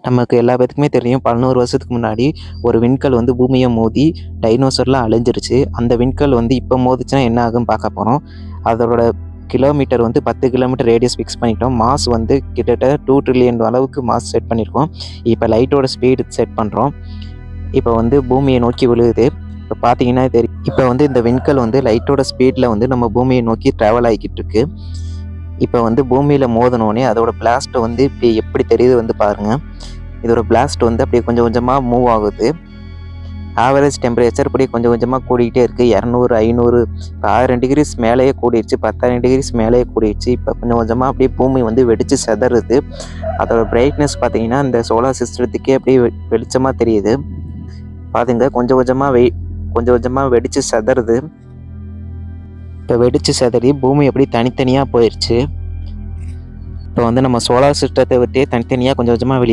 நமக்கு எல்லா பேத்துக்குமே தெரியும் 1100 வருஷத்துக்கு முன்னாடி ஒரு விண்கல் வந்து பூமியை மோதி டைனோசர்லாம் அழிஞ்சிருச்சு. அந்த விண்கல் வந்து இப்போ மோதிச்சுன்னா என்ன ஆகுன்னு பார்க்க போகிறோம். அதோட கிலோமீட்டர் வந்து 10 கிலோமீட்டர் ரேடியஸ் ஃபிக்ஸ் பண்ணிட்டோம். மாஸ் வந்து கிட்டத்தட்ட 2 ட்ரில்லியன் அளவுக்கு மாஸ் செட் பண்ணியிருக்கோம். இப்போ லைட்டோட ஸ்பீடு செட் பண்ணுறோம். இப்போ வந்து பூமியை நோக்கி விழுகுது. இப்போ பார்த்தீங்கன்னா தெரியும். இப்போ வந்து இந்த விண்கல் வந்து லைட்டோட ஸ்பீடில் வந்து நம்ம பூமியை நோக்கி ட்ராவல் ஆகிக்கிட்டு இருக்கு. இப்போ வந்து பூமியில் மோதினோடனே அதோட பிளாஸ்ட் வந்து இப்படி எப்படி தெரியுது வந்து பாருங்கள். இதோட பிளாஸ்ட் வந்து அப்படியே கொஞ்சம் கொஞ்சமாக மூவ் ஆகுது. ஆவரேஜ் டெம்பரேச்சர் இப்படி கொஞ்சம் கொஞ்சமாக கூடிக்கிட்டே இருக்குது. 200, 500, 1000 டிகிரிஸ் மேலேயே கூடிடுச்சு. 10,000 டிகிரிஸ் மேலேயே கூடிடுச்சு. இப்போ கொஞ்சம் கொஞ்சமாக அப்படியே பூமி வந்து வெடித்து செதறுது. அதோட பிரைட்னஸ் பார்த்தீங்கன்னா இந்த சோலார் சிஸ்டத்துக்கே அப்படியே வெளிச்சமாக தெரியுது. பாருங்க கொஞ்சம் கொஞ்சமாக வெடித்து செதறுது. இப்போ வெடித்து செதறி பூமி எப்படி தனித்தனியாக போயிடுச்சு. இப்போ வந்து நம்ம சோலார் சிஸ்டத்தை விட்டே தனித்தனியாக கொஞ்சம் கொஞ்சமாக